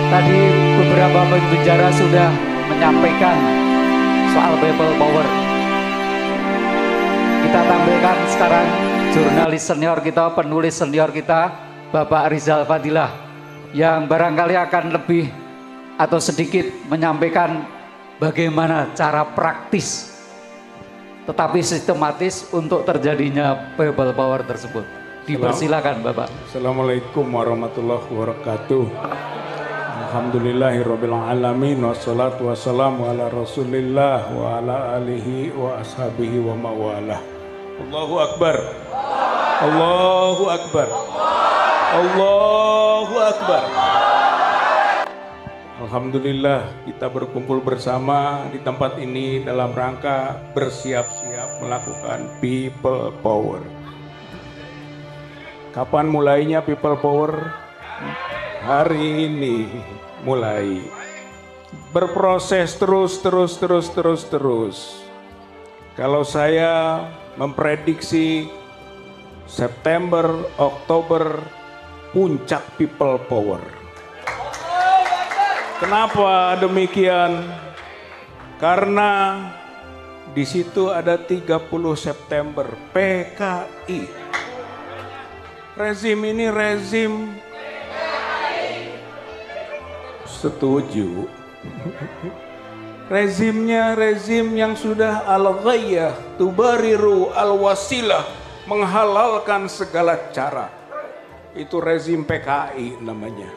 Tadi beberapa pembicara sudah menyampaikan soal people power. Kita tampilkan sekarang jurnalis senior kita, penulis senior kita, Bapak Rizal Fadilah, yang barangkali akan lebih atau sedikit menyampaikan bagaimana cara praktis tetapi sistematis untuk terjadinya people power tersebut. Dipersilakan Bapak. Assalamualaikum warahmatullahi wabarakatuh. Alhamdulillahirabbil alamin wassalatu wassalamu ala Rasulillah wa ala alihi wa ashabihi wa mawalah. Allahu akbar. Allahu akbar. Allahu akbar. Alhamdulillah kita berkumpul bersama di tempat ini dalam rangka bersiap-siap melakukan people power. Kapan mulainya people power? Hari ini mulai. Berproses terus. Kalau saya memprediksi September, Oktober puncak people power. Kenapa demikian? Karena di situ ada 30 September PKI. Rezim ini rezim setuju. Rezimnya rezim yang sudah al-ghayah tubariru al-wasilah, menghalalkan segala cara. Itu rezim PKI namanya.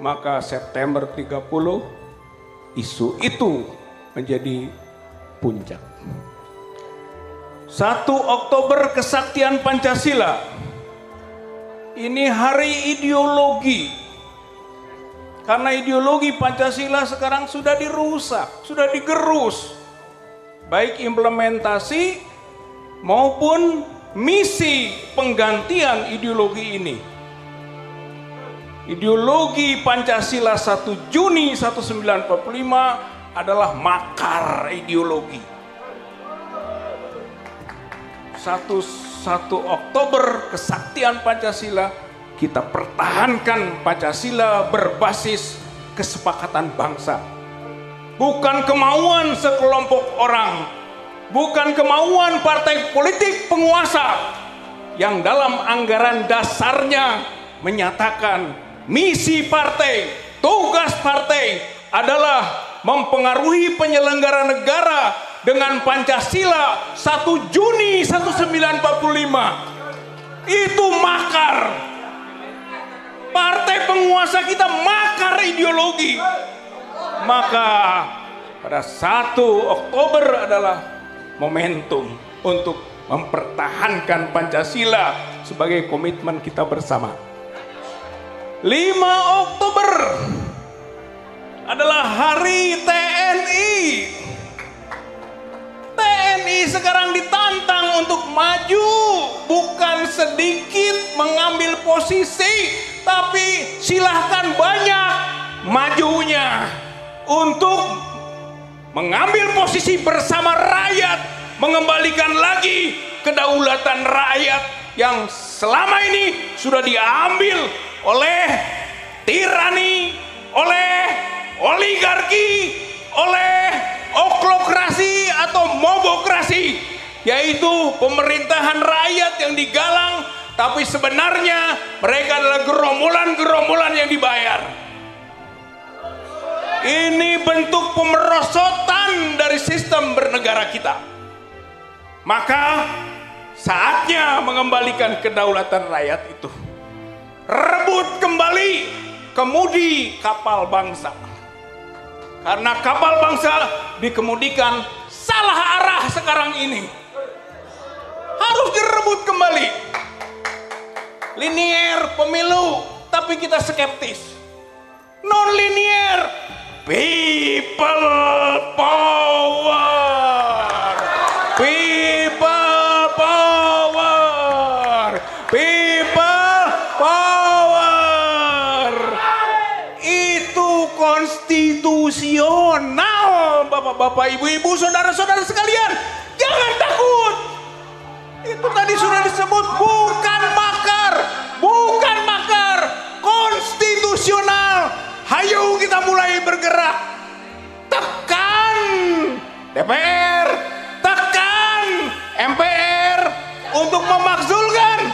Maka September 30 isu itu menjadi puncak. 1 Oktober kesaktian Pancasila. Ini hari ideologi. Karena ideologi Pancasila sekarang sudah dirusak, sudah digerus. Baik implementasi maupun misi penggantian ideologi ini. Ideologi Pancasila 1 Juni 1945 adalah makar ideologi. 1 Oktober kesaktian Pancasila, kita pertahankan Pancasila berbasis kesepakatan bangsa. Bukan kemauan sekelompok orang, bukan kemauan partai politik penguasa yang dalam anggaran dasarnya menyatakan misi partai, tugas partai adalah mempengaruhi penyelenggara negara dengan Pancasila 1 Juni 1945. Itu makar. Partai penguasa kita makar ideologi. Maka pada 1 Oktober adalah momentum untuk mempertahankan Pancasila sebagai komitmen kita bersama. 5 Oktober adalah hari TNI. TNI sekarang ditantang untuk maju, bukan sedikit mengambil posisi, tapi silahkan banyak majunya untuk mengambil posisi bersama rakyat, mengembalikan lagi kedaulatan rakyat yang selama ini sudah diambil oleh tirani, oleh oligarki, oleh oklokrasi atau mobokrasi, yaitu pemerintahan rakyat yang digalang, tapi sebenarnya mereka adalah gerombolan-gerombolan yang dibayar. Ini bentuk pemerosotan dari sistem bernegara kita. Maka saatnya mengembalikan kedaulatan rakyat itu. Rebut kembali kemudi kapal bangsa. Karena kapal bangsa dikemudikan salah arah sekarang ini. Harus direbut kembali. Linier pemilu, tapi kita skeptis. Non-linier, people power. People power. People power. Itu konstitusional, bapak-bapak, ibu-ibu, saudara-saudara sekalian. Jangan takut. Itu tadi sudah disebut bukan makar, bukan makar, bergerak. Tekan DPR, tekan MPR untuk memakzulkan,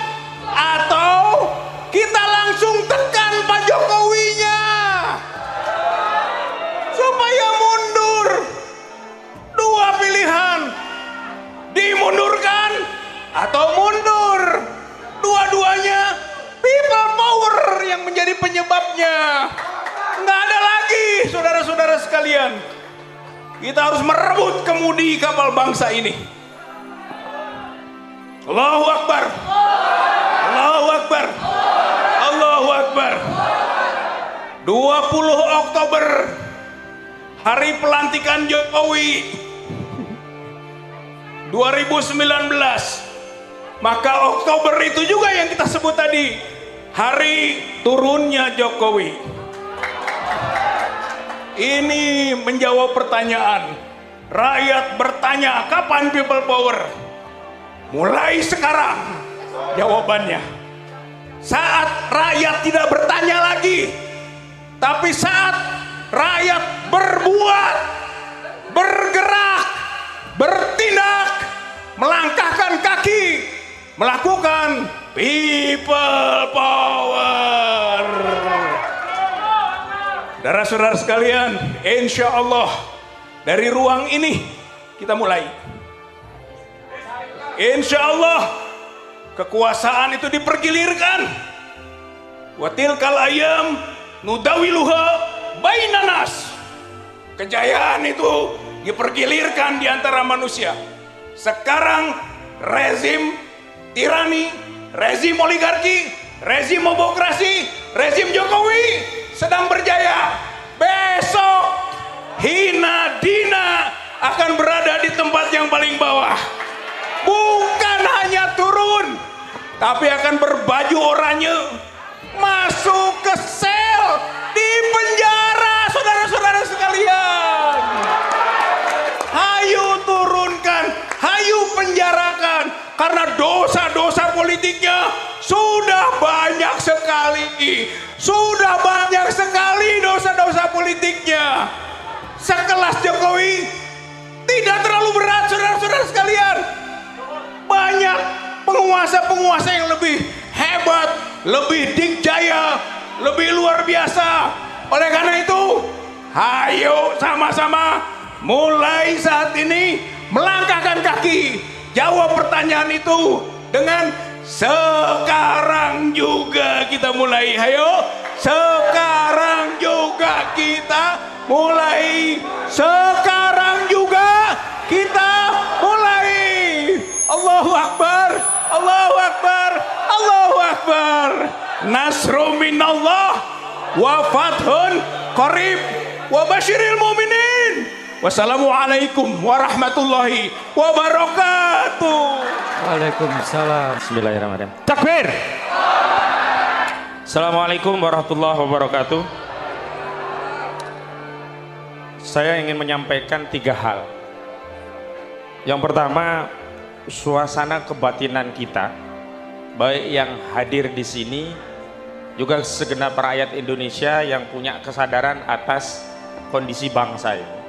atau kita langsung tekan Pak Jokowinya supaya mundur. Dua pilihan, dimundurkan atau mundur. Dua-duanya people power yang menjadi penyebabnya. Nggak ada lagi, saudara-saudara sekalian. Kita harus merebut kemudi kapal bangsa ini. Allahu Akbar. Allahu Akbar. Allahu Akbar. 20 Oktober, hari pelantikan Jokowi 2019. Maka Oktober itu juga yang kita sebut tadi, hari turunnya Jokowi. Ini menjawab pertanyaan. Rakyat bertanya, kapan people power? Mulai sekarang jawabannya. Saat rakyat tidak bertanya lagi, tapi saat rakyat berbuat, bergerak, bertindak, melangkahkan kaki, melakukan people power. Saudara-saudara sekalian, insya Allah dari ruang ini kita mulai. Insya Allah kekuasaan itu dipergilirkan. Wa tilkal ayam nudawiluha bainan nas. Kejayaan itu dipergilirkan di antara manusia. Sekarang rezim tirani, rezim oligarki, rezim obokrasi, rezim Jokowi sedang berjaya. Besok hina dina akan berada di tempat yang paling bawah. Bukan hanya turun, tapi akan berbaju oranye, masuk ke sel, di penjara, saudara-saudara sekalian. Hayu turunkan, hayu penjarakan, karena dosa-dosa politiknya sudah banyak sekali. Sudah banyak sekali dosa-dosa politiknya. Sekelas Jokowi tidak terlalu berat, saudara-saudara sekalian. Banyak penguasa-penguasa yang lebih hebat, lebih dikjaya, lebih luar biasa. Oleh karena itu, ayo sama-sama mulai saat ini melangkahkan kaki. Jawab pertanyaan itu dengan sekarang juga kita mulai. Ayo, sekarang juga kita mulai. Sekarang juga kita mulai. Allahu Akbar, Allahu Akbar, Allahu Akbar. Nasru minallah wa fathun qarib wa basyiril mu'minin. Wassalamualaikum warahmatullahi wabarakatuh. Waalaikumsalam. Bismillahirrahmanirrahim. Takbir. Assalamualaikum warahmatullahi wabarakatuh. Saya ingin menyampaikan 3 hal. Yang pertama, suasana kebatinan kita, baik yang hadir di sini, juga segenap rakyat Indonesia yang punya kesadaran atas kondisi bangsa ini.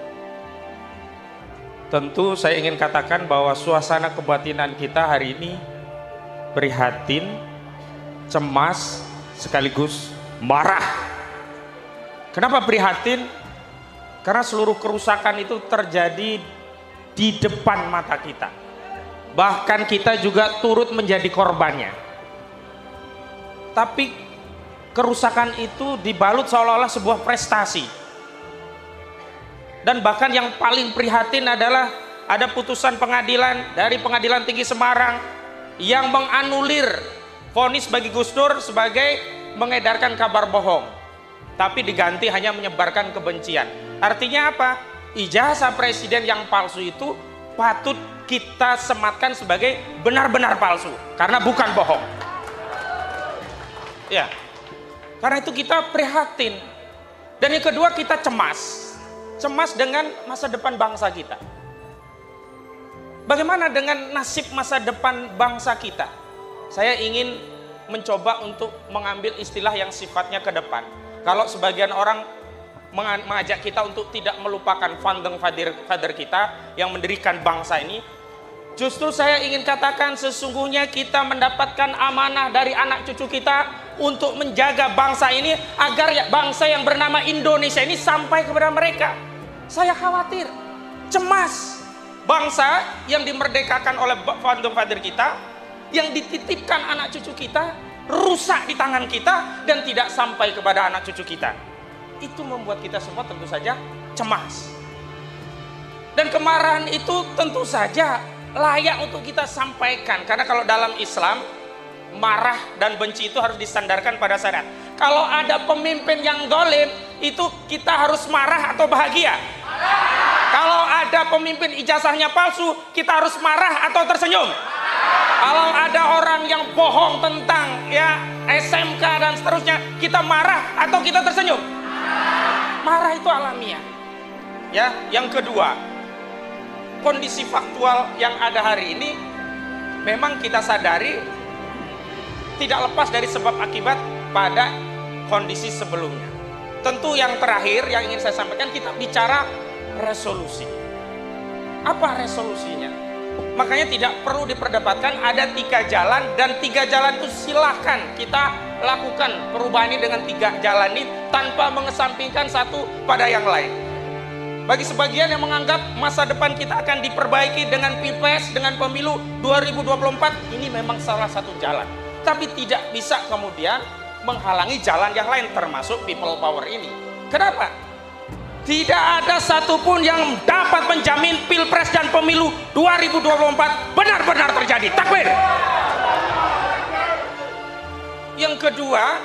Tentu saya ingin katakan bahwa suasana kebatinan kita hari ini prihatin, cemas, sekaligus marah. Kenapa prihatin? Karena seluruh kerusakan itu terjadi di depan mata kita. Bahkan kita juga turut menjadi korbannya. Tapi kerusakan itu dibalut seolah-olah sebuah prestasi. Dan bahkan yang paling prihatin adalah ada putusan pengadilan dari Pengadilan Tinggi Semarang yang menganulir vonis bagi Gus Dur sebagai mengedarkan kabar bohong, tapi diganti hanya menyebarkan kebencian. Artinya apa? Ijazah presiden yang palsu itu patut kita sematkan sebagai benar-benar palsu karena bukan bohong. Ya, karena itu kita prihatin. Dan yang kedua, kita cemas dengan masa depan bangsa kita. Bagaimana dengan nasib masa depan bangsa kita? Saya ingin mencoba untuk mengambil istilah yang sifatnya ke depan. Kalau sebagian orang mengajak kita untuk tidak melupakan founding father kita yang mendirikan bangsa ini. Justru saya ingin katakan sesungguhnya kita mendapatkan amanah dari anak cucu kita untuk menjaga bangsa ini agar bangsa yang bernama Indonesia ini sampai kepada mereka. Saya khawatir, cemas bangsa yang dimerdekakan oleh founding father kita, yang dititipkan anak cucu kita, rusak di tangan kita dan tidak sampai kepada anak cucu kita. Itu membuat kita semua tentu saja cemas. Dan kemarahan itu tentu saja layak untuk kita sampaikan, karena kalau dalam Islam marah dan benci itu harus disandarkan pada syariat. Kalau ada pemimpin yang zalim, itu kita harus marah atau bahagia? Kalau ada pemimpin ijazahnya palsu, kita harus marah atau tersenyum? Kalau ada orang yang bohong tentang SMK dan seterusnya, kita marah atau kita tersenyum? Marah itu alamiah. Ya, yang kedua, kondisi faktual yang ada hari ini memang kita sadari tidak lepas dari sebab akibat pada kondisi sebelumnya. Tentu yang terakhir yang ingin saya sampaikan, kita bicara resolusi. Apa resolusinya? Makanya tidak perlu diperdebatkan, ada 3 jalan dan 3 jalan itu silahkan kita lakukan perubahan ini dengan 3 jalan ini tanpa mengesampingkan satu pada yang lain. Bagi sebagian yang menganggap masa depan kita akan diperbaiki dengan Pilpres, dengan pemilu 2024, ini memang salah satu jalan. Tapi tidak bisa kemudian menghalangi jalan yang lain, termasuk people power ini. Kenapa? Tidak ada satupun yang dapat menjamin Pilpres dan pemilu 2024 benar-benar terjadi. Takbir! Yang kedua,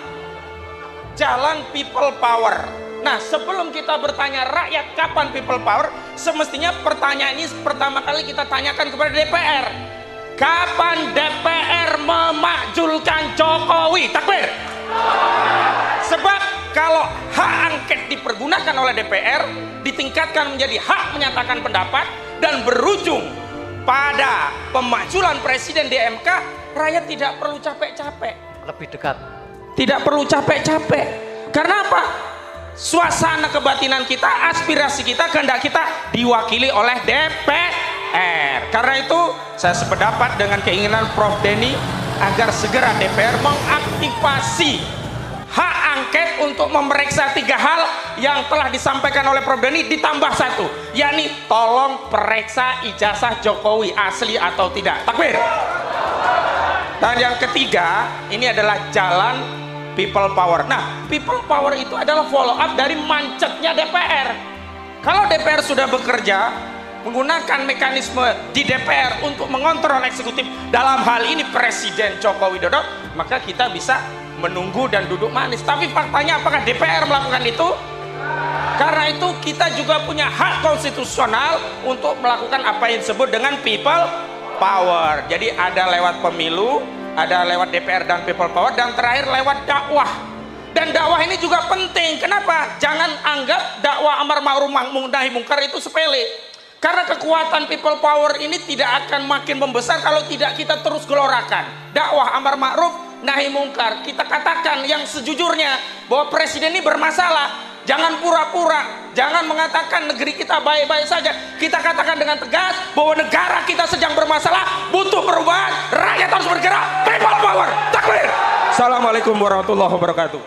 jalan people power. Nah, sebelum kita bertanya rakyat kapan people power, semestinya pertanyaan ini pertama kali kita tanyakan kepada DPR. Kapan DPR memakzulkan Jokowi? Takbir! Sebab kalau hak angket dipergunakan oleh DPR, ditingkatkan menjadi hak menyatakan pendapat dan berujung pada pemakzulan presiden di MK, rakyat tidak perlu capek-capek. Lebih dekat. Tidak perlu capek-capek. Karena apa? Suasana kebatinan kita, aspirasi kita, kehendak kita diwakili oleh DPR. Karena itu saya sependapat dengan keinginan Prof. Denny agar segera DPR mengaktifasi hak angket untuk memeriksa 3 hal yang telah disampaikan oleh Prof. Denny, ditambah 1, yakni tolong periksa ijazah Jokowi asli atau tidak. Takbir. Dan yang ketiga, ini adalah jalan people power. Nah, people power itu adalah follow up dari mancetnya DPR. Kalau DPR sudah bekerja menggunakan mekanisme di DPR untuk mengontrol eksekutif, dalam hal ini Presiden Joko Widodo, maka kita bisa menunggu dan duduk manis. Tapi faktanya apakah DPR melakukan itu? Karena itu kita juga punya hak konstitusional untuk melakukan apa yang disebut dengan people power. Jadi ada lewat pemilu, ada lewat DPR dan people power, dan terakhir lewat dakwah. Dan dakwah ini juga penting. Kenapa? Jangan anggap dakwah amar ma'ruf nahi mungkar itu sepele. Karena kekuatan people power ini tidak akan makin membesar kalau tidak kita terus gelorakan. Dakwah amar ma'ruf nahi mungkar. Kita katakan yang sejujurnya bahwa presiden ini bermasalah. Jangan pura-pura, jangan mengatakan negeri kita baik-baik saja. Kita katakan dengan tegas bahwa negara kita sedang bermasalah, butuh perubahan, rakyat harus bergerak. People power, takbir. Assalamualaikum warahmatullahi wabarakatuh.